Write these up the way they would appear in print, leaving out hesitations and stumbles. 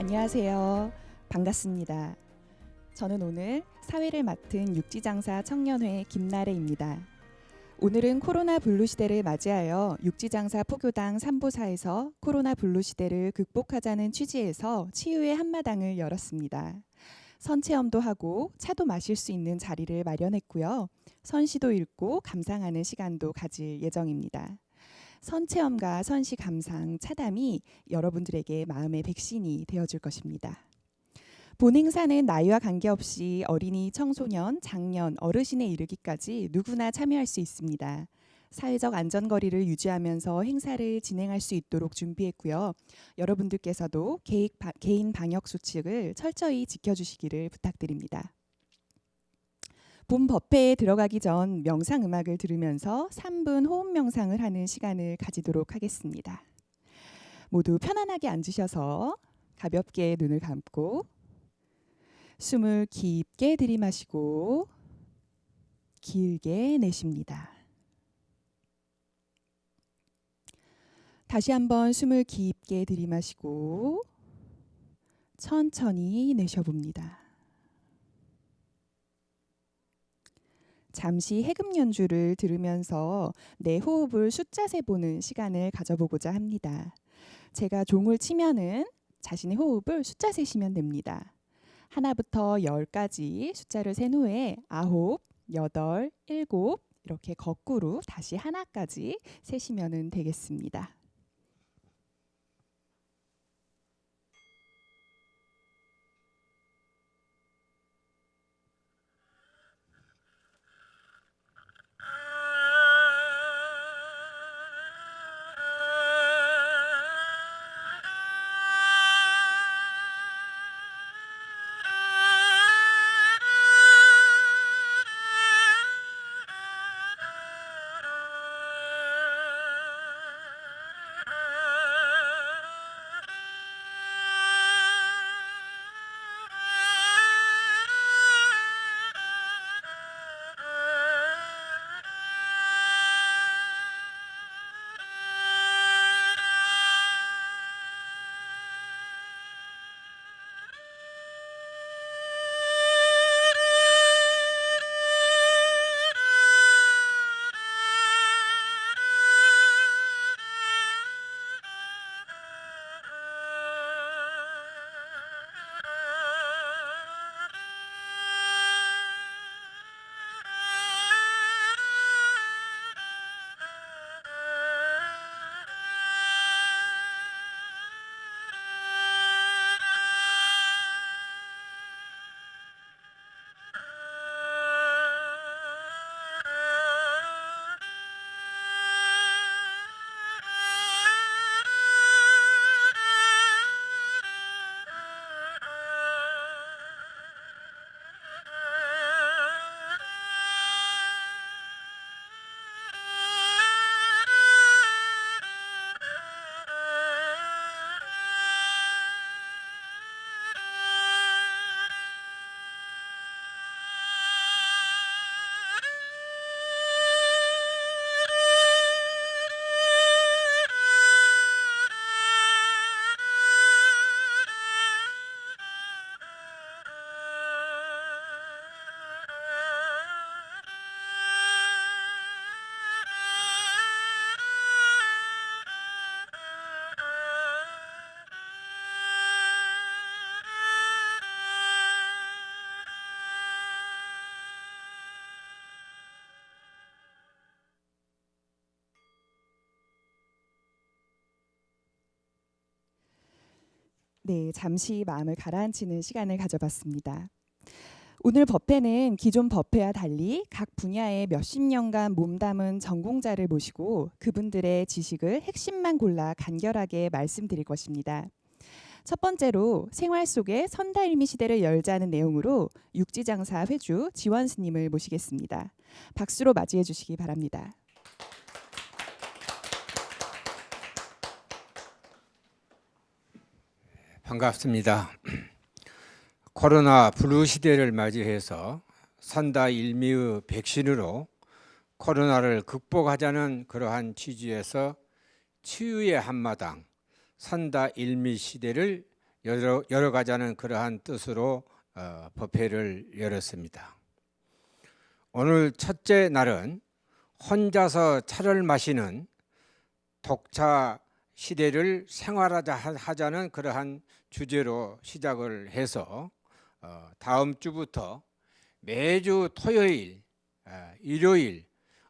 안녕하세요. 반갑습니다. 저는 오늘 사회를 맡은 육지장사 청년회 김나래입니다. 오늘은 코로나 블루 시대를 맞이하여 육지장사 포교당 3부사에서 코로나 블루 시대를 극복하자는 취지에서 치유의 한마당을 열었습니다. 선체험도 하고 차도 마실 수 있는 자리를 마련했고요. 선시도 읽고 감상하는 시간도 가질 예정입니다. 선체험과 선시 감상, 차담이 여러분들에게 마음의 백신이 되어줄 것입니다. 본 행사는 나이와 관계없이 어린이, 청소년, 장년, 어르신에 이르기까지 누구나 참여할 수 있습니다. 사회적 안전거리를 유지하면서 행사를 진행할 수 있도록 준비했고요. 여러분들께서도 개인 방역 수칙을 철저히 지켜주시기를 부탁드립니다. 본 법회에 들어가기 전 명상 음악을 들으면서 3분 호흡 명상을 하는 시간을 가지도록 하겠습니다. 모두 편안하게 앉으셔서 가볍게 눈을 감고 숨을 깊게 들이마시고 길게 내쉽니다. 다시 한번 숨을 깊게 들이마시고 천천히 내쉬어봅니다. 잠시 해금 연주를 들으면서 내 호흡을 숫자 세보는 시간을 가져보고자 합니다. 제가 종을 치면은 자신의 호흡을 숫자 세시면 됩니다. 하나부터 10까지 숫자를 센 후에 9, 8, 7 이렇게 거꾸로 다시 하나까지 세시면 되겠습니다. 네, 잠시 마음을 가라앉히는 시간을 가져봤습니다. 오늘 법회는 기존 법회와 달리 각 분야에 몇십 년간 몸담은 전공자를 모시고 그분들의 지식을 핵심만 골라 간결하게 말씀드릴 것입니다. 첫 번째로 생활 속의 선다일미 시대를 열자는 내용으로 육지장사 회주 지원 스님을 모시겠습니다. 박수로 맞이해 주시기 바랍니다. 반갑습니다. 코로나 블루 시대를 맞이해서 선다일미의 백신으로 코로나를 극복하자는 그러한 취지에서 치유의 한마당 선다일미 시대를 열어가자는 그러한 뜻으로 법회를 열었습니다. 오늘 첫째 날은 혼자서 차를 마시는 독차 시대를 생활하자는 그러한 주제로 시작을 해서 다음 주부터 매주 토요일, 일요일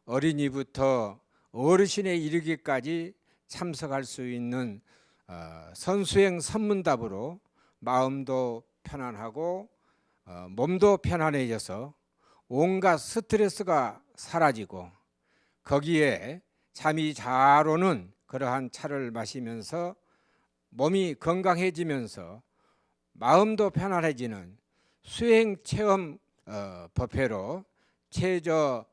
어린이부터 어르신에 이르기까지 참석할 수 있는 선수행 선문답으로 마음도 편안하고 몸도 편안해져서 온갖 스트레스가 사라지고 거기에 잠이 잘 오는 그러한 차를 마시면서 몸이 건강해지면서 마음도 편안해지는 수행 체험 법회로 최저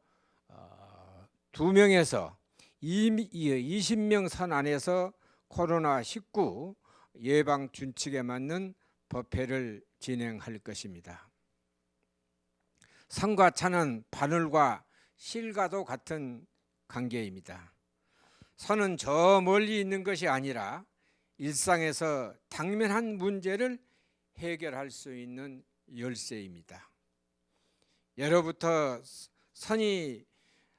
2명에서 20명 선 안에서 코로나19 예방 준칙에 맞는 법회를 진행할 것입니다. 선과 차는 바늘과 실과도 같은 관계입니다. 선은 저 멀리 있는 것이 아니라 일상에서 당면한 문제를 해결할 수 있는 열쇠입니다. 예로부터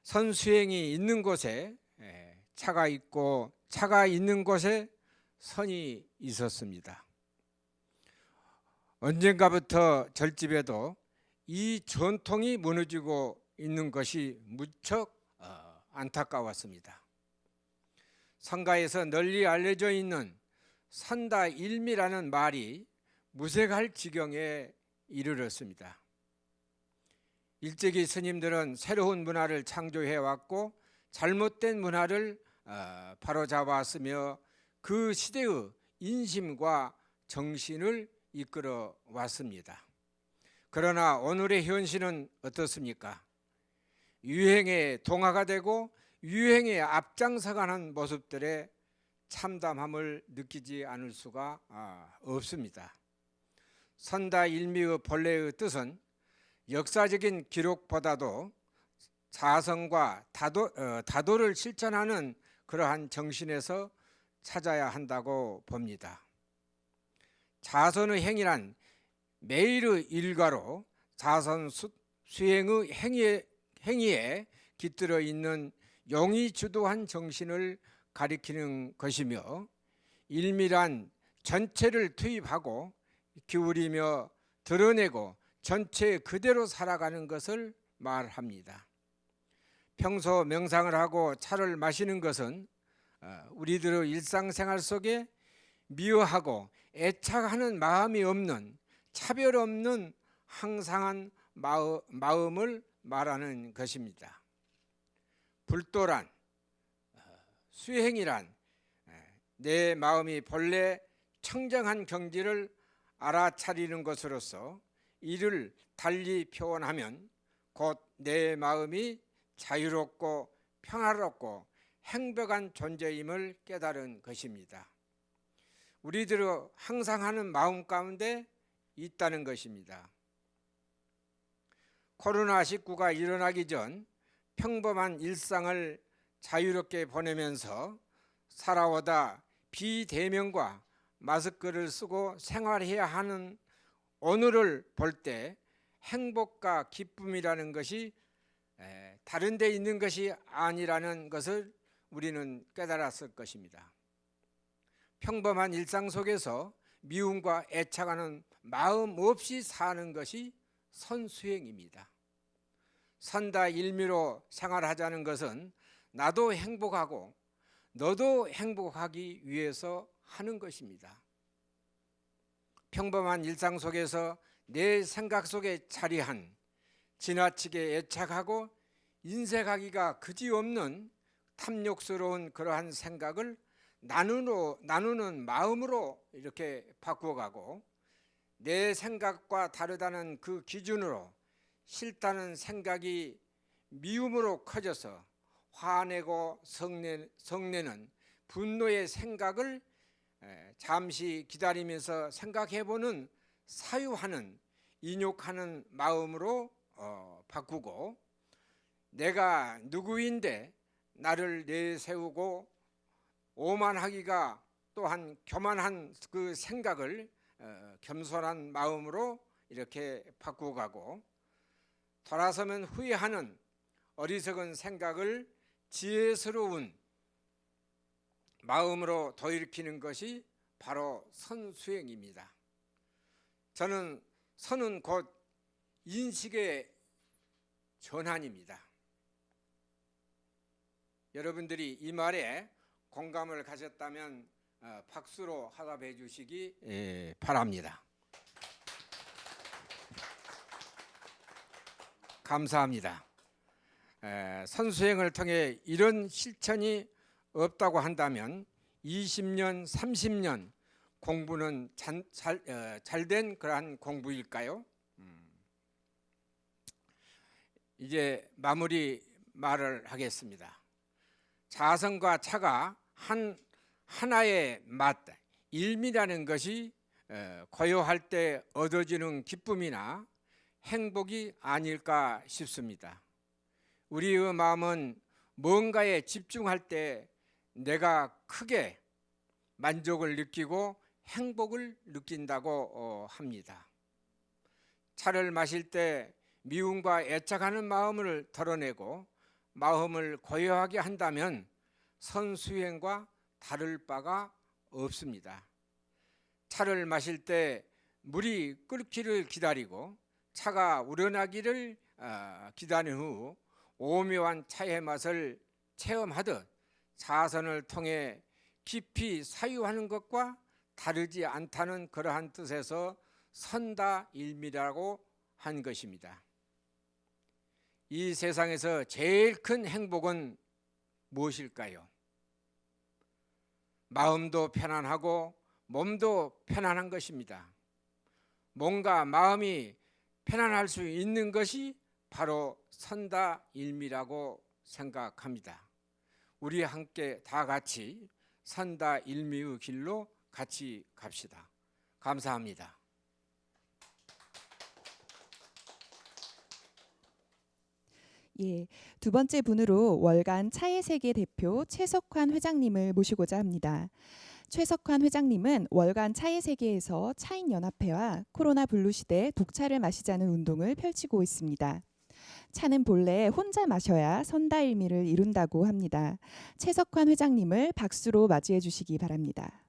선수행이 있는 곳에 차가 있고 차가 있는 곳에 선이 있었습니다. 언젠가부터 절집에도 이 전통이 무너지고 있는 것이 무척 안타까웠습니다. 성가에서 널리 알려져 있는 선다일미라는 말이 무색할 지경에 이르렀습니다. 일제기 스님들은 새로운 문화를 창조해 왔고 잘못된 문화를 바로잡았으며 그 시대의 인심과 정신을 이끌어 왔습니다. 그러나 오늘의 현실은 어떻습니까? 유행에 동화가 되고 유행에 앞장서가는 모습들에 참담함을 느끼지 않을 수가 없습니다. 선다일미의 본래의 뜻은 역사적인 기록보다도 자성과 다도를 실천하는 그러한 정신에서 찾아야 한다고 봅니다. 자선의 행위란 매일의 일과로 자선 수행의 행위에 깃들어 있는 용이 주도한 정신을 가리키는 것이며 일밀한 전체를 투입하고 기울이며 드러내고 전체 그대로 살아가는 것을 말합니다. 평소 명상을 하고 차를 마시는 것은 우리들의 일상생활 속에 미워하고 애착하는 마음이 없는 차별 없는 항상한 마음을 말하는 것입니다. 불도란 수행이란 내 마음이 본래 청정한 경지를 알아차리는 것으로서 이를 달리 표현하면 곧 내 마음이 자유롭고 평화롭고 행복한 존재임을 깨달은 것입니다. 우리들의 항상 하는 마음 가운데 있다는 것입니다. 코로나19가 일어나기 전 평범한 일상을 자유롭게 보내면서 살아오다 비대면과 마스크를 쓰고 생활해야 하는 오늘을 볼 때 행복과 기쁨이라는 것이 다른 데 있는 것이 아니라는 것을 우리는 깨달았을 것입니다. 평범한 일상 속에서 미움과 애착하는 마음 없이 사는 것이 선수행입니다. 선다일미로 생활하자는 것은 나도 행복하고 너도 행복하기 위해서 하는 것입니다. 평범한 일상 속에서 내 생각 속에 자리한 지나치게 애착하고 인색하기가 그지없는 탐욕스러운 그러한 생각을 나누는 마음으로 이렇게 바꾸어가고 내 생각과 다르다는 그 기준으로 싫다는 생각이 미움으로 커져서 화내고 성내는 분노의 생각을 잠시 기다리면서 생각해보는 사유하는 인욕하는 마음으로 바꾸고 내가 누구인데 나를 내세우고 오만하기가 또한 교만한 그 생각을 겸손한 마음으로 이렇게 바꾸어 가고, 돌아서면 후회하는 어리석은 생각을 지혜스러운 마음으로 되일으키는 것이 바로 선수행입니다. 저는 선은 곧 인식의 전환입니다. 여러분들이 이 말에 공감을 가졌다면 박수로 화답해 주시기 바랍니다. 감사합니다. 선수행을 통해 이런 실천이 없다고 한다면 20년, 30년 공부는 잘된 그러한 공부일까요? 이제 마무리 말을 하겠습니다. 자성과 차가 하나의 맛, 일미라는 것이 고요할 때 얻어지는 기쁨이나 행복이 아닐까 싶습니다. 우리의 마음은 뭔가에 집중할 때 내가 크게 만족을 느끼고 행복을 느낀다고 합니다. 차를 마실 때 미움과 애착하는 마음을 덜어내고 마음을 고요하게 한다면 선수행과 다를 바가 없습니다. 차를 마실 때 물이 끓기를 기다리고 차가 우러나기를 기다린 후 오묘한 차의 맛을 체험하듯 자선을 통해 깊이 사유하는 것과 다르지 않다는 그러한 뜻에서 선다일미라고 한 것입니다. 이 세상에서 제일 큰 행복은 무엇일까요? 마음도 편안하고 몸도 편안한 것입니다. 뭔가 마음이 편안할 수 있는 것이 바로 선다일미라고 생각합니다. 우리 함께 다 같이 선다일미의 길로 같이 갑시다. 감사합니다. 예, 두 번째 분으로 월간 차의 세계 대표 최석환 회장님을 모시고자 합니다. 최석환 회장님은 월간 차의 세계에서 차인연합회와 코로나 블루 시대 독차를 마시자는 운동을 펼치고 있습니다. 차는 본래 혼자 마셔야 선다일미를 이룬다고 합니다. 최석환 회장님을 박수로 맞이해 주시기 바랍니다.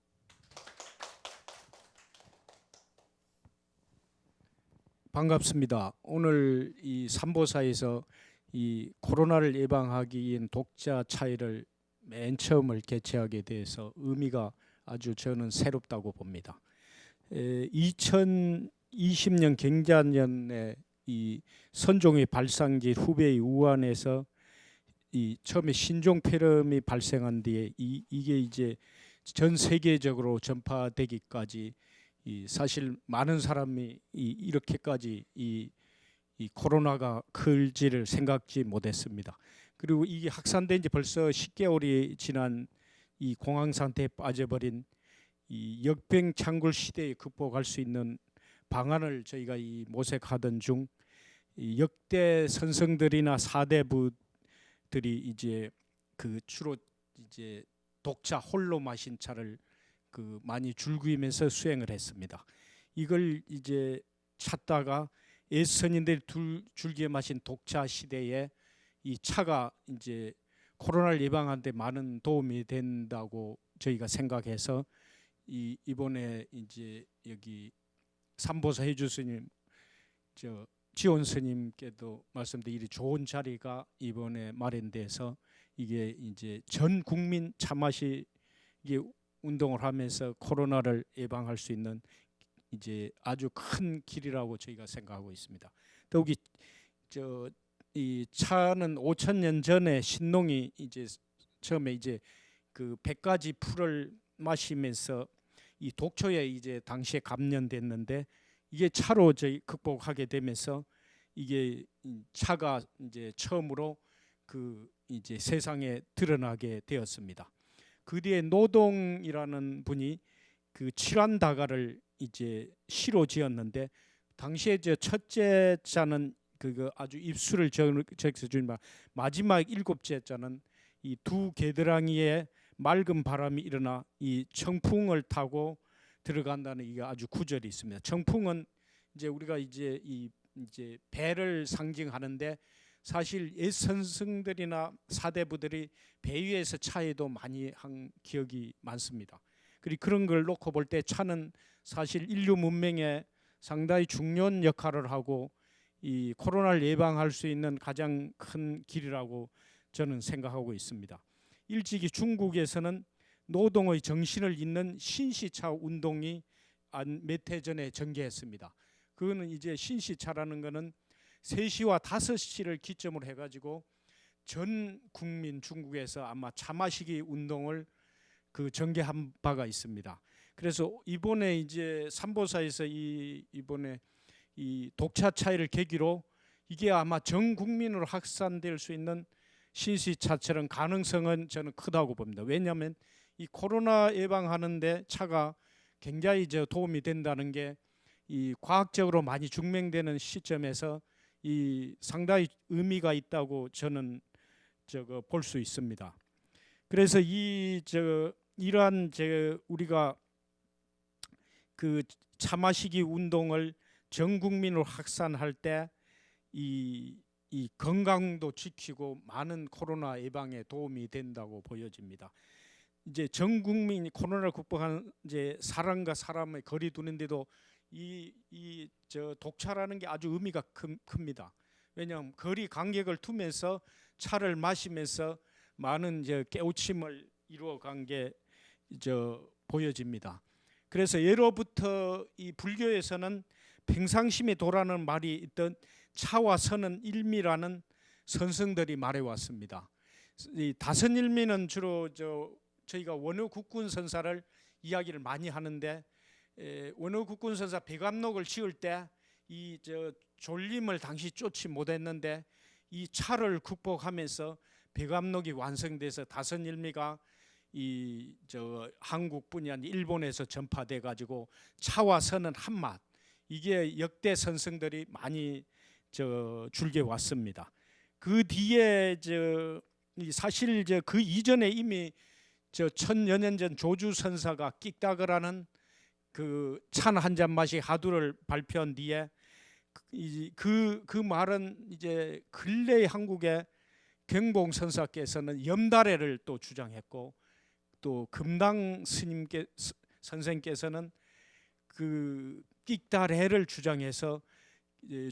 반갑습니다. 오늘 이 삼보사에서 이 코로나를 예방하기 위한 독자 차이를 맨 처음을 개최하게 돼서 의미가 아주 저는 새롭다고 봅니다. 2020년 경자년에 이 선종의 발상지 후베이 우한에서 이 처음에 신종폐렴이 발생한 뒤에 이게 이제 전 세계적으로 전파되기까지 사실 많은 사람이 이렇게까지 이 코로나가 클지를 생각지 못했습니다. 그리고 이게 확산된 지 벌써 10개월이 지난 이 공황 상태에 빠져버린 이 역병 창굴 시대에 극복할 수 있는 방안을 저희가 이 모색하던 중 이 역대 선성들이나 사대부들이 이제 그 주로 이제 독차 홀로 마신 차를 그 많이 즐기면서 수행을 했습니다. 이걸 이제 찾다가 예선인들이 즐겨 마신 독차 시대에 이 차가 이제 코로나를 예방하는 데 많은 도움이 된다고 저희가 생각해서 이번에 이제 여기 삼보사 해주 스님 지원 스님께도 말씀드린 좋은 자리가 이번에 마련돼서 이게 이제 전 국민 차 마시기 운동을 하면서 코로나를 예방할 수 있는 이제 아주 큰 길이라고 저희가 생각하고 있습니다. 더욱이 이 차는 5,000년 전에 신농이 이제 처음에 이제 그 100가지 풀을 마시면서 이 독초에 이제 당시에 감염됐는데 이게 차로 저희 극복하게 되면서 이게 차가 이제 처음으로 그 이제 세상에 드러나게 되었습니다. 그 뒤에 노동이라는 분이 그 칠환다가를 이제 시로 지었는데 당시에 저 첫째 자는 그거 아주 입술을 적셔주지만 마지막 7째 자는 이 두 겨드랑이에 맑은 바람이 일어나 이 청풍을 타고 들어간다는 이게 아주 구절이 있습니다. 청풍은 이제 우리가 이제 이제 배를 상징하는데 사실 옛 선승들이나 사대부들이 배 위에서 차에도 많이 한 기억이 많습니다. 그리고 그런 걸 놓고 볼 때 차는 사실 인류 문명에 상당히 중요한 역할을 하고 이 코로나를 예방할 수 있는 가장 큰 길이라고 저는 생각하고 있습니다. 일찍이 중국에서는 노동의 정신을 잇는 신시차 운동이 몇 해 전에 전개했습니다. 그거는 이제 신시차라는 거는 3시와 5시를 기점으로 해가지고 전 국민 중국에서 아마 차 마시기 운동을 그 전개한 바가 있습니다. 그래서 이번에 이제 삼보사에서 이번에 이 독차 차이를 계기로 이게 아마 전 국민으로 확산될 수 있는 신시차처럼 가능성은 저는 크다고 봅니다. 왜냐하면 이 코로나 예방하는데 차가 굉장히 도움이 된다는 게 이 과학적으로 많이 증명되는 시점에서 이 상당히 의미가 있다고 저는 볼 수 있습니다. 그래서 이러한 우리가 그 차 마시기 운동을 전 국민으로 확산할 때 이 건강도 지키고 많은 코로나 예방에 도움이 된다고 보여집니다. 이제 전 국민이 코로나를 극복하는 이제 사람과 사람의 거리 두는데도 독차라는 게 아주 의미가 큽니다. 왜냐하면 거리 간격을 두면서 차를 마시면서 많은 깨우침을 이루어간 게 보여집니다. 그래서 예로부터 이 불교에서는 평상심에 도라는 말이 있던 차와 선은 일미라는 선성들이 말해왔습니다. 이 다선일미는 주로 저희가 원효국군 선사를 이야기를 많이 하는데 원효국군 선사 백암록을 지을 때 이 졸림을 당시 쫓지 못했는데 이 차를 극복하면서 백암록이 완성돼서 다선일미가 한국뿐이 아니라 일본에서 전파돼 가지고 차와 선은 한맛, 이게 역대 선성들이 많이 줄게 왔습니다. 그 뒤에 사실 그 이전에 이미 1000여 년 전 조주 선사가 끽다그라는 그 찬 한 잔 마시 하두를 발표한 뒤에 그 말은 이제 근래 한국의 경봉 선사께서는 염다래를 또 주장했고, 또 금당 선생께서는 그 끽다래를 주장해서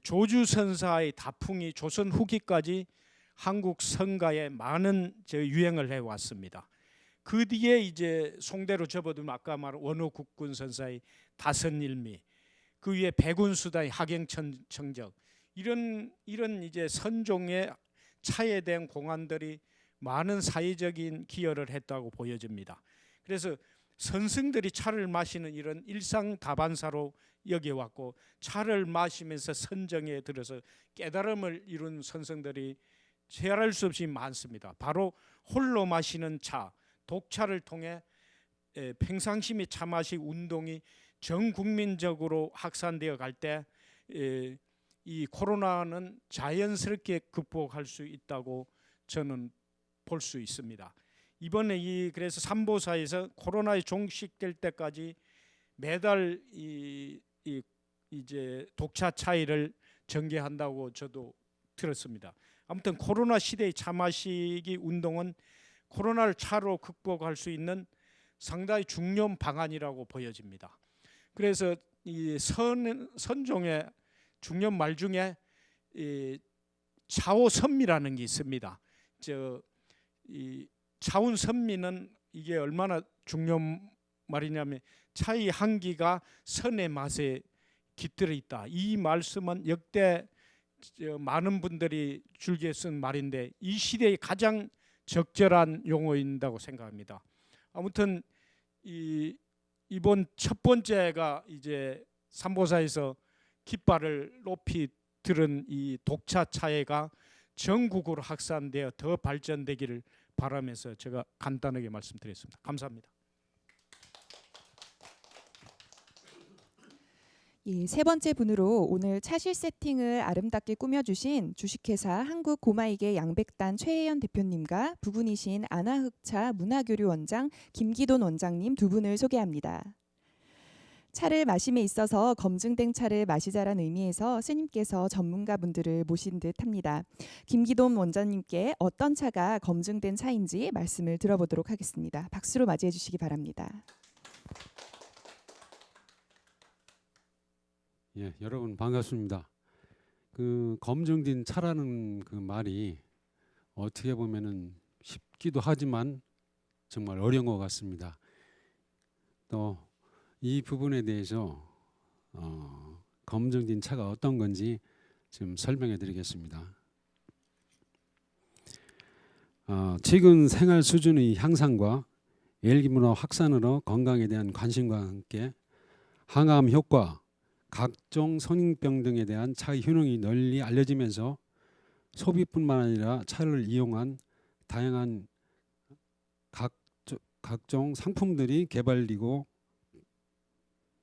조주 선사의 다풍이 조선 후기까지 한국 성가에 많은 유행을 해왔습니다. 그 뒤에 이제 송대로 접어두면 아까 말한 원효국군 선사의 다선일미, 그 위에 백운수다의 하경청정, 이런 이제 선종의 차에 대한 공안들이 많은 사회적인 기여를 했다고 보여집니다. 그래서 선승들이 차를 마시는 이런 일상 다반사로 여겨왔고, 차를 마시면서 선정에 들어서 깨달음을 이룬 선생들이 헤아릴 수 없이 많습니다. 바로 홀로 마시는 차, 독차를 통해 평상심이 차 마시 운동이 전 국민적으로 확산되어 갈 때 이 코로나는 자연스럽게 극복할 수 있다고 저는 볼 수 있습니다. 이번에 그래서 삼보사에서 코로나에 종식될 때까지 매달 이제 독차 차이를 전개한다고 저도 들었습니다. 아무튼 코로나 시대의 차 마시기 운동은 코로나를 차로 극복할 수 있는 상당히 중요한 방안이라고 보여집니다. 그래서 이 선종의 중요한 말 중에 차오선미라는 게 있습니다. 이 차운선미는 이게 얼마나 중요한 말이냐면 차의 향기가 선의 맛에 깃들어 있다. 이 말씀은 역대 많은 분들이 즐겨 쓴 말인데 이 시대에 가장 적절한 용어인다고 생각합니다. 아무튼 이번 첫 번째가 이제 삼보사에서 깃발을 높이 들은 이 독차 차회가 전국으로 확산되어 더 발전되기를 바라면서 제가 간단하게 말씀드렸습니다. 감사합니다. 예, 세 번째 분으로 오늘 차실 세팅을 아름답게 꾸며주신 주식회사 한국고마이게 양백단 최혜연 대표님과 부군이신 아나흑차 문화교류 원장 김기돈 원장님 두 분을 소개합니다. 차를 마심에 있어서 검증된 차를 마시자란 의미에서 스님께서 전문가분들을 모신 듯합니다. 김기돈 원장님께 어떤 차가 검증된 차인지 말씀을 들어보도록 하겠습니다. 박수로 맞이해 주시기 바랍니다. 예, 여러분 반갑습니다. 그 검증된 차라는 그 말이 어떻게 보면은 쉽기도 하지만 정말 어려운 것 같습니다. 또 이 부분에 대해서 검증된 차가 어떤 건지 지금 설명해 드리겠습니다. 최근 생활 수준의 향상과 일기문화 확산으로 건강에 대한 관심과 함께 항암 효과, 각종 성인병 등에 대한 차의 효능이 널리 알려지면서 소비뿐만 아니라 차를 이용한 다양한 각종 상품들이 개발되고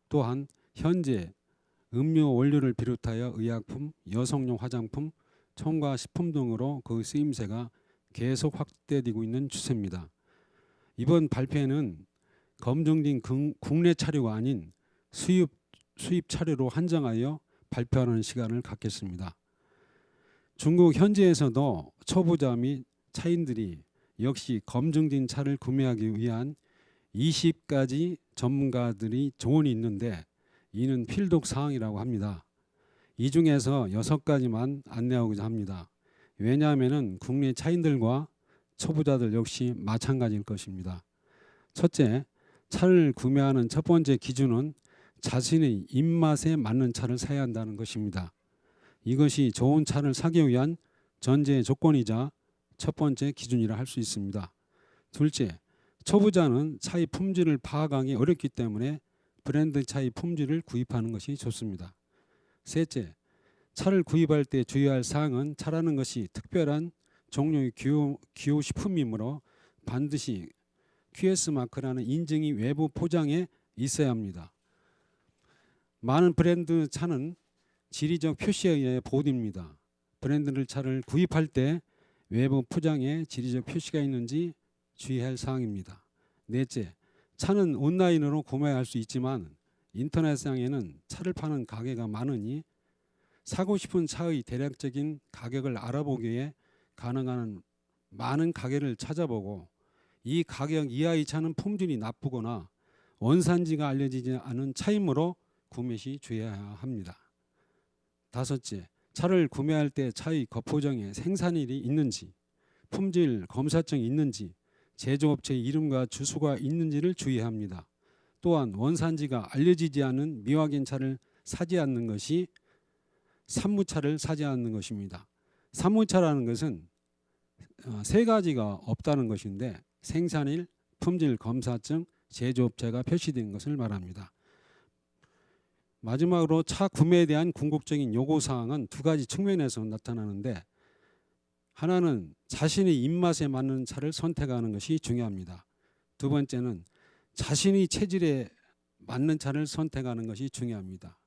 또한 현재 음료 원료를 비롯하여 의약품, 여성용 화장품, 첨가 식품 등으로 그 쓰임새가 계속 확대되고 있는 추세입니다. 이번 발표에는 검증된 국내 차류가 아닌 수입 차류로 한정하여 발표하는 시간을 갖겠습니다. 중국 현지에서도 초보자 및 차인들이 역시 검증된 차를 구매하기 위한 20가지 전문가들이 조언이 있는데 이는 필독 사항이라고 합니다. 이 중에서 6가지만 안내하고자 합니다. 왜냐하면 국내 차인들과 초보자들 역시 마찬가지일 것입니다. 첫째, 차를 구매하는 첫 번째 기준은 자신의 입맛에 맞는 차를 사야 한다는 것입니다. 이것이 좋은 차를 사기 위한 전제 조건이자 첫 번째 기준이라 할 수 있습니다. 둘째, 초보자는 차의 품질을 파악하기 어렵기 때문에 브랜드 차의 품질을 구입하는 것이 좋습니다. 셋째, 차를 구입할 때 주의할 사항은 차라는 것이 특별한 종류의 기호식품이므로 반드시 QS 마크라는 인증이 외부 포장에 있어야 합니다. 많은 브랜드 차는 지리적 표시에 의해 보호됩니다. 브랜드 차를 구입할 때 외부 포장에 지리적 표시가 있는지 주의할 사항입니다. 넷째, 차는 온라인으로 구매할 수 있지만 인터넷상에는 차를 파는 가게가 많으니 사고 싶은 차의 대략적인 가격을 알아보기 위해 가능한 많은 가게를 찾아보고 이 가격 이하의 차는 품질이 나쁘거나 원산지가 알려지지 않은 차이므로 구매 시 주의해야 합니다. 다섯째, 차를 구매할 때 차의 겉포장에 생산일이 있는지, 품질 검사증이 있는지, 제조업체의 이름과 주소가 있는지를 주의해야 합니다. 또한 원산지가 알려지지 않은 미확인 차를 사지 않는 것이 산무차를 사지 않는 것입니다. 산무차라는 것은 세 가지가 없다는 것인데 생산일, 품질 검사증, 제조업체가 표시된 것을 말합니다. 마지막으로 차 구매에 대한 궁극적인 요구사항은 두 가지 측면에서 나타나는데 하나는 자신의 입맛에 맞는 차를 선택하는 것이 중요합니다. 두 번째는 자신의 체질에 맞는 차를 선택하는 것이 중요합니다.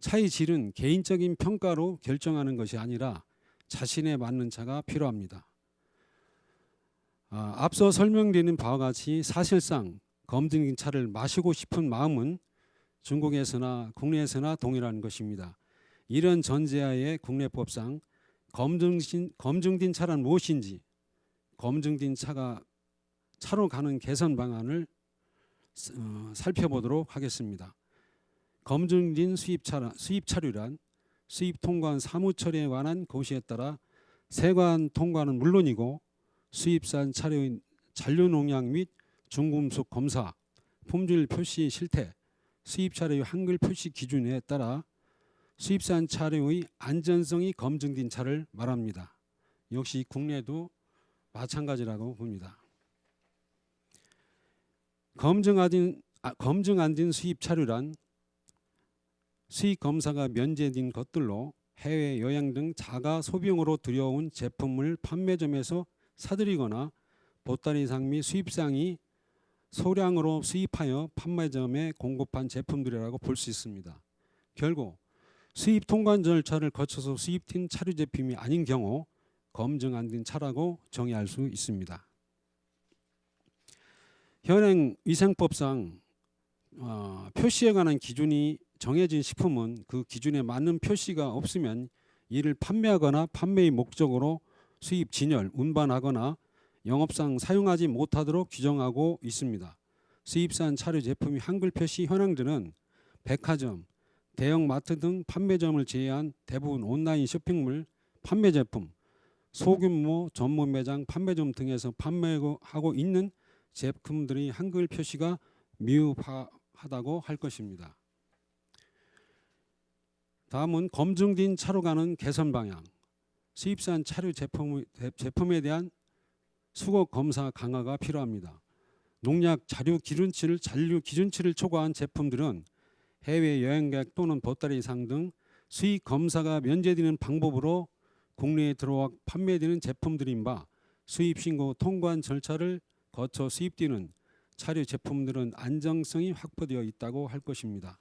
차의 질은 개인적인 평가로 결정하는 것이 아니라 자신에 맞는 차가 필요합니다. 앞서 설명드린 바와 같이 사실상 검증된 차를 마시고 싶은 마음은 중국에서나 국내에서나 동일한 것입니다. 이런 전제하에 국내법상 검증된 차란 무엇인지, 검증된 차로 가는 개선 방안을 살펴보도록 하겠습니다. 검증된 수입 차류란 수입 통관 사무 처리에 관한 고시에 따라 세관 통관은 물론이고 수입산 차류의 잔류 농약 및 중금속 검사, 품질 표시 실태, 수입 차류의 한글 표시 기준에 따라 수입산 차류의 안전성이 검증된 차를 말합니다. 역시 국내도 마찬가지라고 봅니다. 검증 안 된 수입 차류란 수입 검사가 면제된 것들로 해외 여행 등 자가 소비용으로 들여온 제품을 판매점에서 사들이거나 보따리상 및 수입상이 소량으로 수입하여 판매점에 공급한 제품들이라고 볼 수 있습니다. 결국 수입 통관 절차를 거쳐서 수입된 차류 제품이 아닌 경우 검증 안 된 차라고 정의할 수 있습니다. 현행 위생법상 표시에 관한 기준이 정해진 식품은 그 기준에 맞는 표시가 없으면 이를 판매하거나 판매의 목적으로 수입, 진열, 운반하거나 영업상 사용하지 못하도록 규정하고 있습니다. 수입산 차류 제품이 한글 표시 현황들은 백화점, 대형 마트 등 판매점을 제외한 대부분 온라인 쇼핑몰, 판매 제품, 소규모 전문 매장, 판매점 등에서 판매하고 있는 제품들이 한글 표시가 미흡하다고 할 것입니다. 다음은 검증된 차로가는 개선 방향. 수입산 차류 제품에 대한 수거 검사 강화가 필요합니다. 농약 잔류 기준치를 초과한 제품들은 해외 여행객 또는 보따리상 등 수입 검사가 면제되는 방법으로 국내에 들어와 판매되는 제품들인 바 수입 신고 통관 절차를 거쳐 수입되는 차류 제품들은 안정성이 확보되어 있다고 할 것입니다.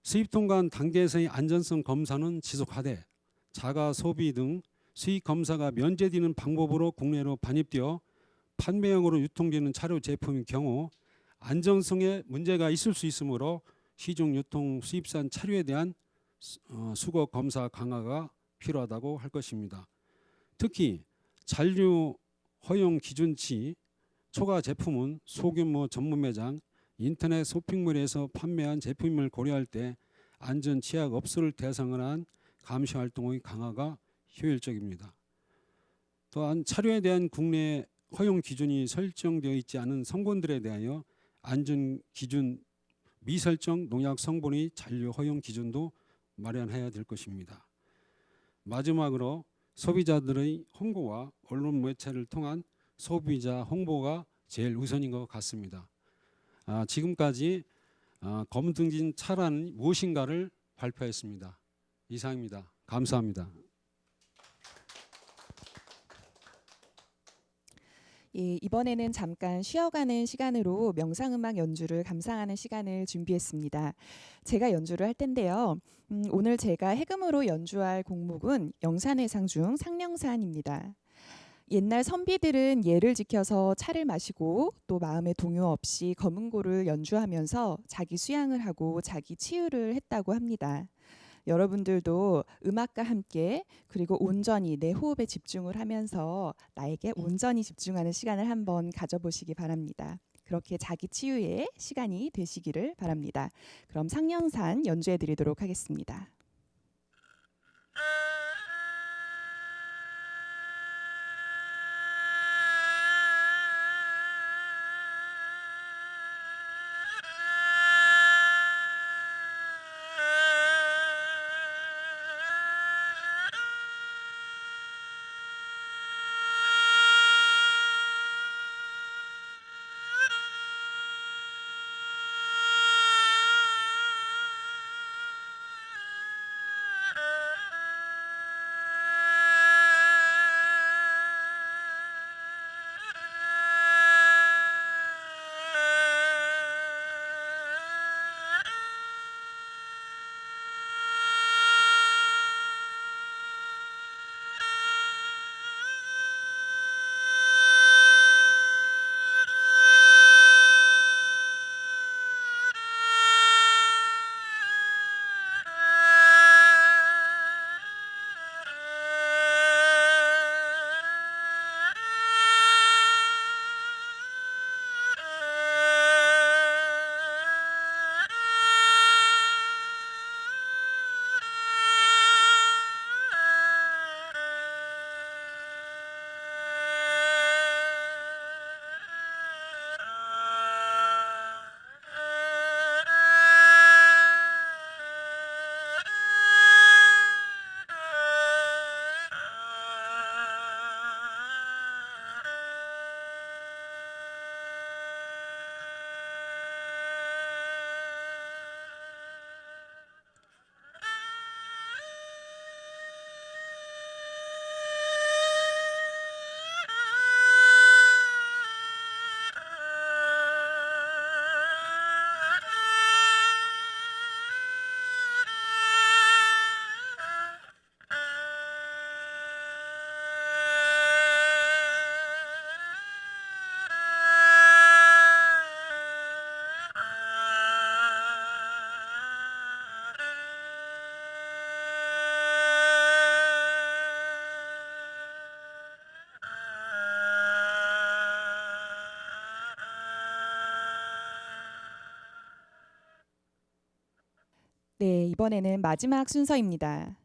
수입 통관 단계에서의 안전성 검사는 지속하되 자가 소비 등 수입 검사가 면제되는 방법으로 국내로 반입되어 판매형으로 유통되는 차류 제품의 경우 안전성에 문제가 있을 수 있으므로 시중 유통 수입산 차류에 대한 수거 검사 강화가 필요하다고 할 것입니다. 특히 잔류 허용 기준치 초과 제품은 소규모 전문 매장, 인터넷 쇼핑몰에서 판매한 제품을 고려할 때 안전 취약 업소를 대상으로 한 감시 활동의 강화가 효율적입니다. 또한 차류에 대한 국내 허용 기준이 설정되어 있지 않은 성분들에 대하여 안전 기준 미설정 농약 성분의 잔류 허용 기준도 마련해야 될 것입니다. 마지막으로 소비자들의 홍보와 언론 매체를 통한 소비자 홍보가 제일 우선인 것 같습니다. 지금까지 검증된 차란 무엇인가를 발표했습니다. 이상입니다. 감사합니다. 예, 이번에는 잠깐 쉬어가는 시간으로 명상음악 연주를 감상하는 시간을 준비했습니다. 제가 연주를 할 텐데요. 오늘 제가 해금으로 연주할 곡목은 영산회상 중 상령산입니다. 옛날 선비들은 예를 지켜서 차를 마시고 또 마음의 동요 없이 검은고를 연주하면서 자기 수양을 하고 자기 치유를 했다고 합니다. 여러분들도 음악과 함께 그리고 온전히 내 호흡에 집중을 하면서 나에게 온전히 집중하는 시간을 한번 가져보시기 바랍니다. 그렇게 자기 치유의 시간이 되시기를 바랍니다. 그럼 상령산 연주해 드리도록 하겠습니다. 네, 이번에는 마지막 순서입니다.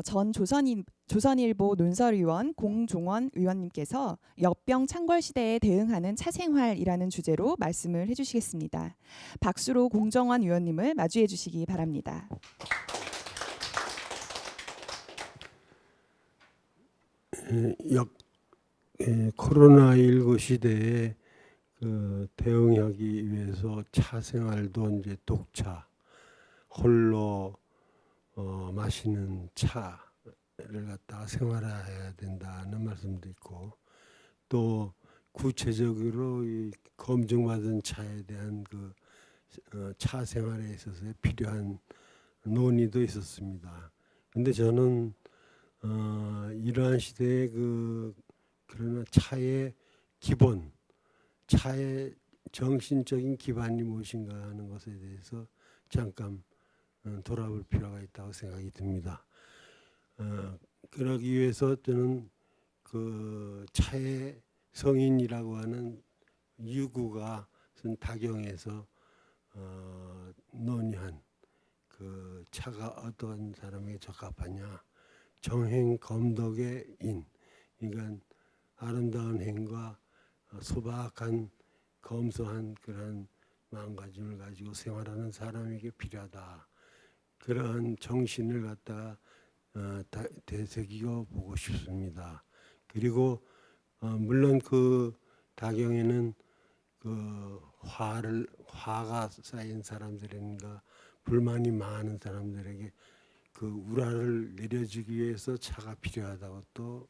전 조선일보 논설위원 공종원 의원님께서 역병 창궐 시대에 대응하는 차생활이라는 주제로 말씀을 해주시겠습니다. 박수로 공정원 의원님을 마주해 주시기 바랍니다. 코로나19 시대에 대응하기 위해서 차 생활도 이제 독차, 홀로 마시는 차를 갖다가 생활해야 된다는 말씀도 있고, 또 구체적으로 이 검증받은 차에 대한 차 생활에 있어서 필요한 논의도 있었습니다. 근데 저는 이러한 시대에 그러나 차의 기본, 차의 정신적인 기반이 무엇인가 하는 것에 대해서 잠깐 돌아볼 필요가 있다고 생각이 듭니다. 그러기 위해서 저는 차의 성인이라고 하는 유구가 다경에서 논의한 차가 어떤 사람에게 적합하냐, 정행 검덕의 인, 그러니까 아름다운 행과 소박한 검소한 그런 마음가짐을 가지고 생활하는 사람에게 필요하다. 그러한 정신을 갖다가 되새기고 보고 싶습니다. 그리고 물론 다경에는 화가 쌓인 사람들인가 불만이 많은 사람들에게 우라를 내려주기 위해서 차가 필요하다고 또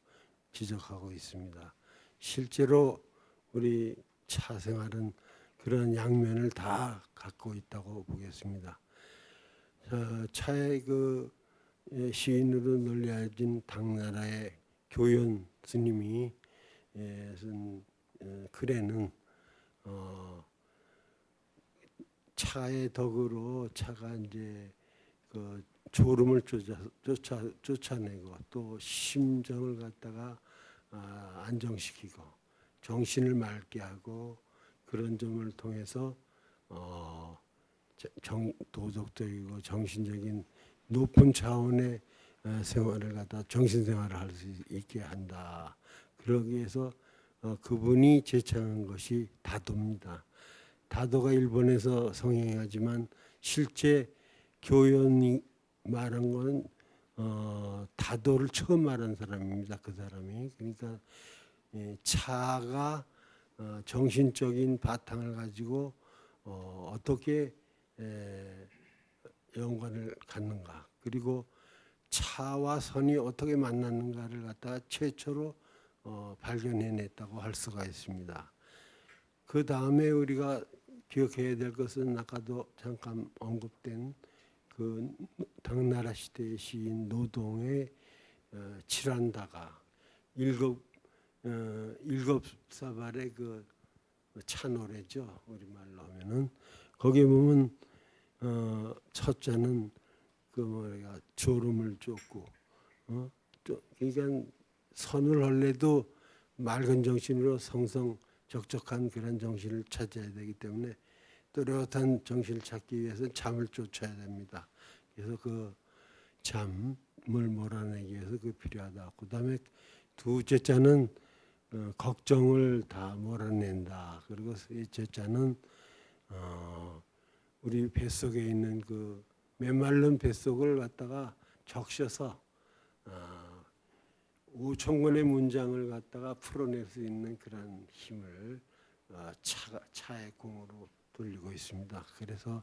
지적하고 있습니다. 실제로 우리 차 생활은 그런 양면을 다 갖고 있다고 보겠습니다. 차의 시인으로 놀려진 당나라의 교연 스님이 쓴 글에는 차의 덕으로 차가 이제 졸음을 쫓아내고 또 심정을 갖다가 안정시키고 정신을 맑게 하고 그런 점을 통해서 도덕적이고 정신적인 높은 차원의 생활을 갖다 정신생활을 할 수 있게 한다. 그러기 위해서 그분이 제창한 것이 다도입니다. 다도가 일본에서 성행하지만 실제 교연이 말한 것은 다도를 처음 말한 사람입니다. 그 사람이. 그러니까 차가 정신적인 바탕을 가지고 어떻게 연관을 갖는가, 그리고 차와 선이 어떻게 만나는가를 갖다가 최초로 발견해냈다고 할 수가 있습니다. 그 다음에 우리가 기억해야 될 것은 아까도 잠깐 언급된 당나라 시대의 시인 노동의 칠한다가 일곱 사발의 차노래죠. 우리말로 하면은 거기에 보면 첫 자는 졸음을 쫓고 그러니까 선을 할래도 맑은 정신으로 적적한 그런 정신을 찾아야 되기 때문에 또렷한 정신을 찾기 위해서 잠을 쫓아야 됩니다. 그래서 잠을 몰아내기 위해서 필요하다. 그다음에 두째 자는 걱정을 다 몰아낸다. 그리고 셋째 자는 우리 뱃속에 있는 메말른 뱃속을 갖다가 적셔서 5천 권의 문장을 갖다가 풀어낼 수 있는 그런 힘을 차의 공으로 돌리고 있습니다. 그래서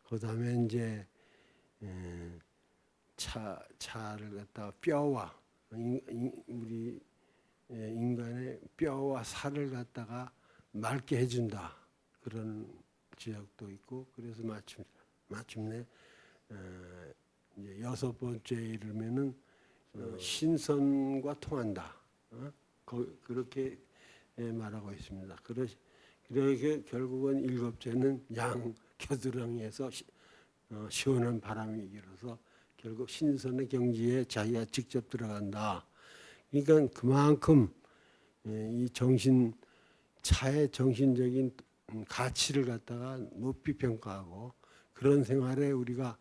그다음에 이제 차를 갖다가 뼈와 우리 인간의 뼈와 살을 갖다가 맑게 해준다. 그런 지적도 있고, 그래서 마침내 이제 6번째에 이르면은 신선과 통한다. 그렇게 말하고 있습니다. 그러게 결국은 7째는 양 겨드랑이에서 시원한 바람이 일어서 결국 신선의 경지에 자기가 직접 들어간다. 그러니까 그만큼 이 차의 정신적인 가치를 갖다가 높이 평가하고 그런 생활에 우리가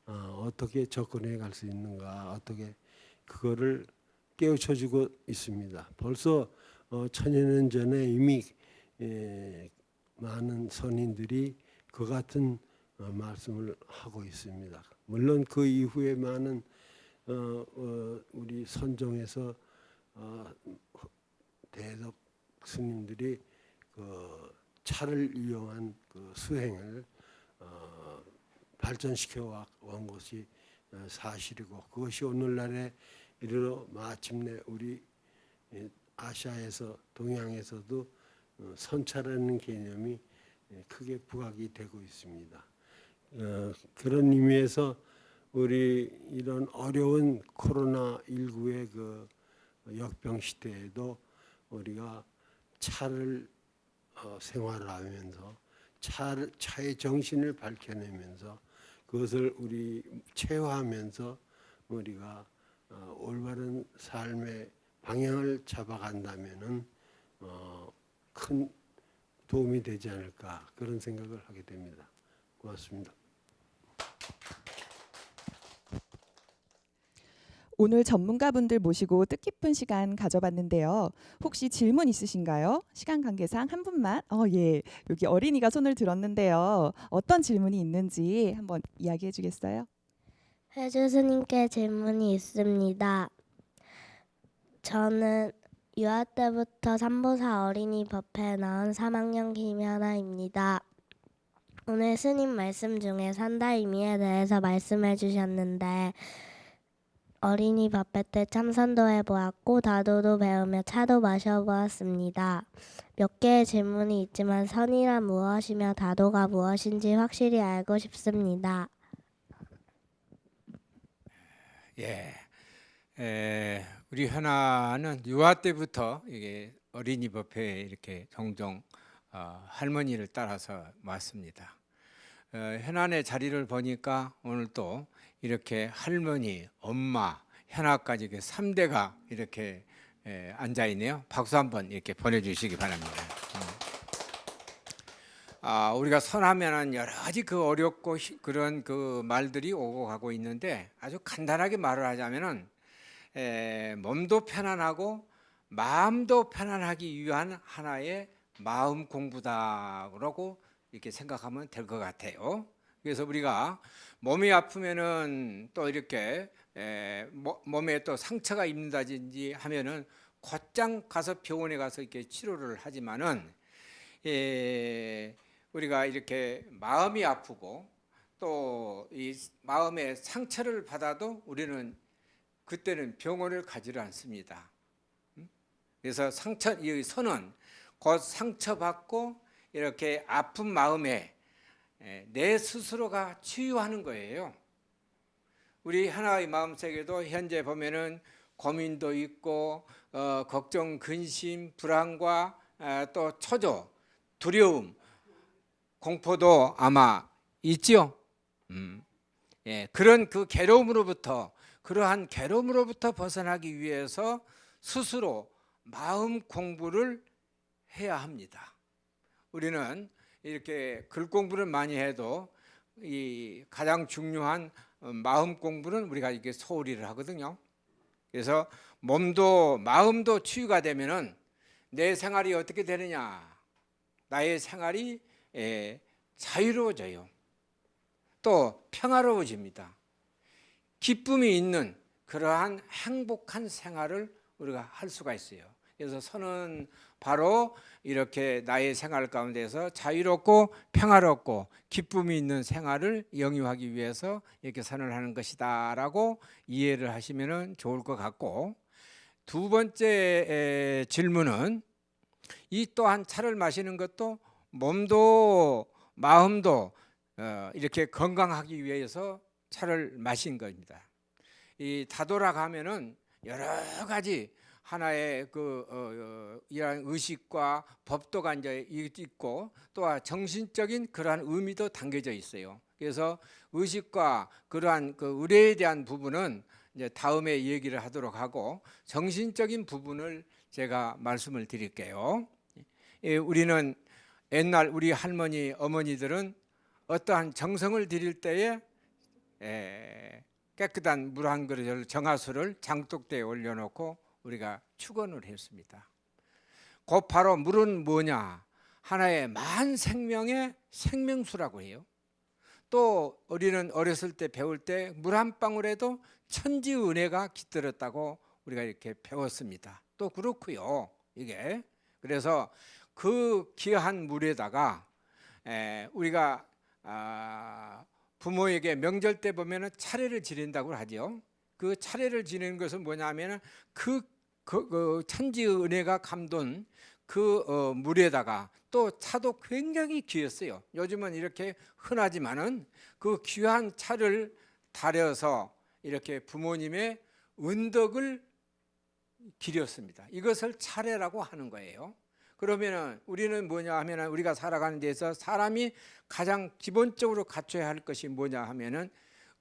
어떻게 접근해 갈 수 있는가, 어떻게 그거를 깨우쳐주고 있습니다. 벌써 천여 년 전에 이미 많은 선인들이 그 같은 말씀을 하고 있습니다. 물론 그 이후에 많은 우리 선종에서 대덕 스님들이 그 차를 이용한 그 수행을 발전시켜 온 것이 사실이고, 그것이 오늘날에 이르러 마침내 우리 아시아에서 동양에서도 선차라는 개념이 크게 부각이 되고 있습니다. 그런 의미에서 우리 이런 어려운 코로나19의 그 역병 시대에도 우리가 차를 생활하면서 차의 정신을 밝혀내면서 그것을 우리 체화하면서 우리가 올바른 삶의 방향을 잡아간다면은 큰 도움이 되지 않을까, 그런 생각을 하게 됩니다. 고맙습니다. 오늘 전문가분들 모시고 뜻깊은 시간 가져봤는데요. 혹시 질문 있으신가요? 시간 관계상 한 분만. 예. 여기 어린이가 손을 들었는데요. 어떤 질문이 있는지 한번 이야기해 주겠어요? 해주 스님께 질문이 있습니다. 저는 유아 때부터 삼보사 어린이 법회에 나온 3학년 김현아입니다. 오늘 스님 말씀 중에 산다 의미에 대해서 말씀해 주셨는데, 어린이 법회 때 참선도 해보았고 다도도 배우며 차도 마셔보았습니다. 몇 개의 질문이 있지만 선이란 무엇이며 다도가 무엇인지 확실히 알고 싶습니다. 우리 현아는 유아 때부터 이게 어린이 법회에 이렇게 종종 할머니를 따라서 왔습니다. 현안의 자리를 보니까 오늘 또 이렇게 할머니, 엄마, 현아까지 3대가 이렇게 앉아 있네요. 박수 한번 이렇게 보내주시기 바랍니다. 우리가 선하면은 여러 가지 그 어렵고 그런 그 말들이 오고 가고 있는데, 아주 간단하게 말을 하자면은 몸도 편안하고 마음도 편안하기 위한 하나의 마음 공부다라고 이렇게 생각하면 될 것 같아요. 그래서 우리가 몸이 아프면은 또 이렇게 몸에 또 상처가 입는다든지 하면은 곧장 가서 병원에 가서 이렇게 치료를 하지만은 우리가 이렇게 마음이 아프고 또 이 마음의 상처를 받아도 우리는 그때는 병원을 가지를 않습니다. 그래서 이 선은 곧 상처받고 이렇게 아픈 마음에 내 스스로가 치유하는 거예요. 우리 하나의 마음속에도 현재 보면은 고민도 있고 걱정, 근심, 불안과 또 초조, 두려움, 공포도 아마 있지요. 그런 그 그러한 괴로움으로부터 벗어나기 위해서 스스로 마음 공부를 해야 합니다. 우리는 이렇게 글 공부를 많이 해도 이 가장 중요한 마음 공부는 우리가 이렇게 소홀히 하거든요. 그래서 몸도 마음도 치유가 되면은 내 생활이 어떻게 되느냐? 나의 생활이 자유로워져요. 또 평화로워집니다. 기쁨이 있는 그러한 행복한 생활을 우리가 할 수가 있어요. 그래서 선은 바로 이렇게 나의 생활 가운데서 자유롭고 평화롭고 기쁨이 있는 생활을 영유하기 위해서 이렇게 선을 하는 것이다라고 이해를 하시면 좋을 것 같고, 두 번째 질문은 이 또한 차를 마시는 것도 몸도 마음도 이렇게 건강하기 위해서 차를 마신 겁니다. 이 다도라 가면은 여러 가지 하나의 이러한 의식과 법도가 이제 있고 또 정신적인 그러한 의미도 담겨져 있어요. 그래서 의식과 그러한 그 의례에 대한 부분은 이제 다음에 얘기를 하도록 하고, 정신적인 부분을 제가 말씀을 드릴게요. 우리는 옛날 우리 할머니, 어머니들은 어떠한 정성을 드릴 때에 깨끗한 물 한 그릇을 정화수를 장독대에 올려놓고 우리가 축원을 했습니다. 곧 바로 물은 뭐냐? 하나의 만생명의 생명수라고 해요. 또 우리는 어렸을 때 배울 때 물 한 방울에도 천지 은혜가 깃들었다고 우리가 이렇게 배웠습니다. 또 그렇고요. 이게 그래서 그 귀한 물에다가 우리가 부모에게 명절 때 보면은 차례를 지낸다고 하죠. 그 차례를 지내는 것은 뭐냐면은 그 천지 은혜가 감돈 그 물에다가 또 차도 굉장히 귀했어요. 요즘은 이렇게 흔하지만은 그 귀한 차를 달여서 이렇게 부모님의 은덕을 기렸습니다. 이것을 차례라고 하는 거예요. 그러면은 우리는 뭐냐 하면은 우리가 살아가는 데서 사람이 가장 기본적으로 갖춰야 할 것이 뭐냐 하면은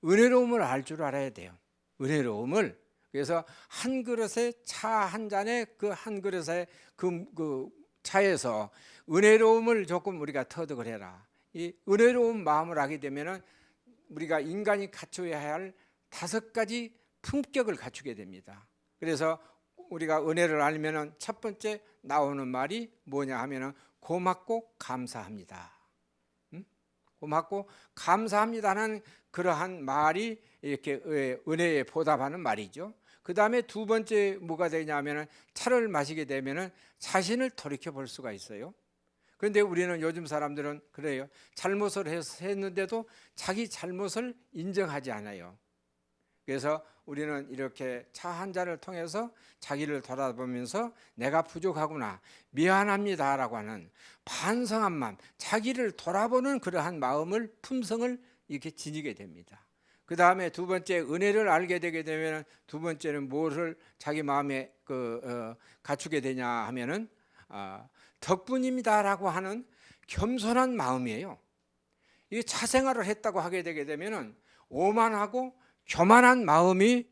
은혜로움을 알 줄 알아야 돼요. 은혜로움을. 그래서 한 그릇의 차 한 잔에 그 한 그릇의 그 차에서 은혜로움을 조금 우리가 터득을 해라. 이 은혜로운 마음을 하게 되면은 우리가 인간이 갖춰야 할 5가지 품격을 갖추게 됩니다. 그래서 우리가 은혜를 알면은 첫 번째 나오는 말이 뭐냐 하면은 고맙고 감사합니다. 고맙고 감사합니다는 그러한 말이 이렇게 은혜에 보답하는 말이죠. 그 다음에 두 번째 뭐가 되냐면은 차를 마시게 되면은 자신을 돌이켜 볼 수가 있어요. 그런데 우리는 요즘 사람들은 그래요. 잘못을 했는데도 자기 잘못을 인정하지 않아요. 그래서 우리는 이렇게 차 한 잔을 통해서 자기를 돌아보면서 내가 부족하구나, 미안합니다라고 하는 반성한 마음, 자기를 돌아보는 그러한 마음을, 품성을 이렇게 지니게 됩니다. 그 다음에 두 번째 은혜를 알게 되게 되면 두 번째는 무엇을 자기 마음에 갖추게 되냐 하면은 덕분입니다라고 하는 겸손한 마음이에요. 이 차생활을 했다고 하게 되게 되면은 오만하고 교만한 마음이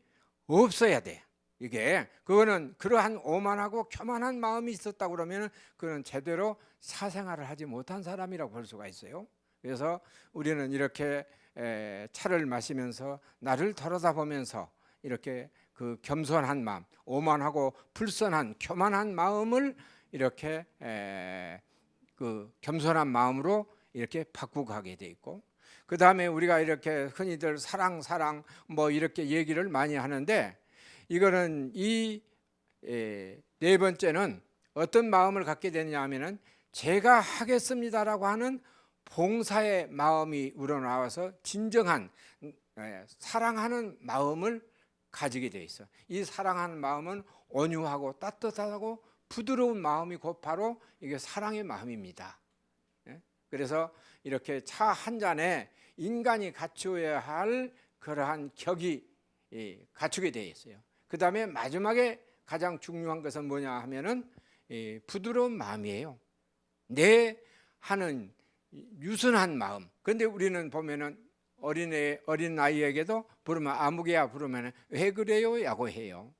없어야 돼. 이게 그거는 그러한 오만하고 교만한 마음이 있었다 그러면은 그는 제대로 사생활을 하지 못한 사람이라고 볼 수가 있어요. 그래서 우리는 이렇게 차를 마시면서 나를 돌아다보면서 이렇게 그 겸손한 마음, 오만하고 불선한 교만한 마음을 이렇게 그 겸손한 마음으로 이렇게 바꾸고 가게 돼 있고, 그 다음에 우리가 이렇게 흔히들 사랑 뭐 이렇게 얘기를 많이 하는데, 이거는 이 네 번째는 어떤 마음을 갖게 되느냐 하면은 제가 하겠습니다라고 하는 봉사의 마음이 우러나와서 진정한 사랑하는 마음을 가지게 돼 있어. 이 사랑하는 마음은 온유하고 따뜻하고 부드러운 마음이 곧 바로 이게 사랑의 마음입니다. 그래서 이렇게 차 한 잔에 인간이 갖추어야 할 그러한 격이 갖추게 되어 있어요. 그 다음에 마지막에 가장 중요한 것은 뭐냐 하면은 부드러운 마음이에요. 내 하는 유순한 마음. 그런데 우리는 보면은 어린 아이에게도 부르면 아무개야 부르면 왜 그래요? 라고 해요.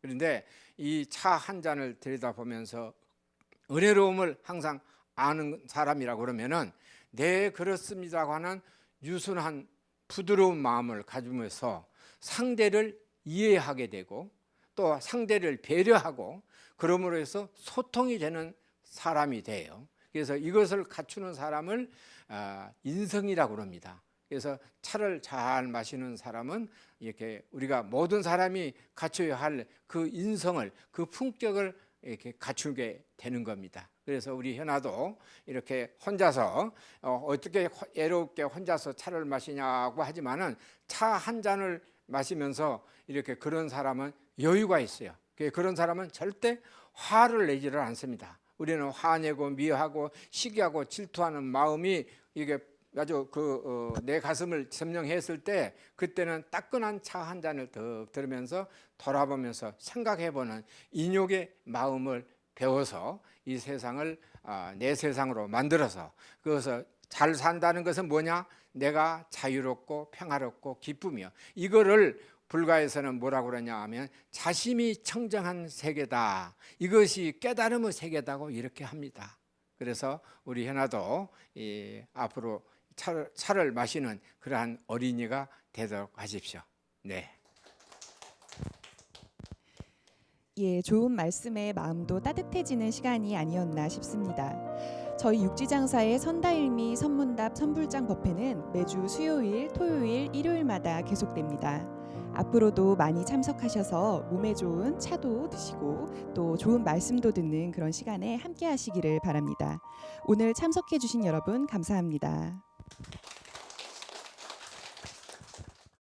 그런데 이 차 한 잔을 들여다보면서 은혜로움을 항상 아는 사람이라고 그러면은 네 그렇습니다라고 하는 유순한 부드러운 마음을 가지면서 상대를 이해하게 되고 또 상대를 배려하고 그러므로 해서 소통이 되는 사람이 돼요. 그래서 이것을 갖추는 사람을 인성이라고 합니다. 그래서 차를 잘 마시는 사람은 이렇게 우리가 모든 사람이 갖춰야 할 그 인성을, 그 품격을 이렇게 갖추게 되는 겁니다. 그래서 우리 현아도 이렇게 혼자서 어떻게 애롭게 혼자서 차를 마시냐고 하지만은 차 한 잔을 마시면서 이렇게 그런 사람은 여유가 있어요. 그런 사람은 절대 화를 내지를 않습니다. 우리는 화내고 미워하고 시기하고 질투하는 마음이 이게 아주 내 가슴을 점령했을 때 그때는 따끈한 차 한 잔을 더 들으면서 돌아보면서 생각해보는 인욕의 마음을 배워서 이 세상을 내 세상으로 만들어서 그것을 잘 산다는 것은 뭐냐? 내가 자유롭고 평화롭고 기쁨이요. 이거를 불가에서는 뭐라고 그러냐 하면 자심이 청정한 세계다. 이것이 깨달음의 세계다고 이렇게 합니다. 그래서 우리 현아도 앞으로 차를 마시는 그러한 어린이가 되도록 하십시오. 네. 예, 좋은 말씀에 마음도 따뜻해지는 시간이 아니었나 싶습니다. 저희 육지장사의 선다일미 선문답 선불장 법회는 매주 수요일, 토요일, 일요일마다 계속됩니다. 앞으로도 많이 참석하셔서 몸에 좋은 차도 드시고 또 좋은 말씀도 듣는 그런 시간에 함께 하시기를 바랍니다. 오늘 참석해 주신 여러분 감사합니다.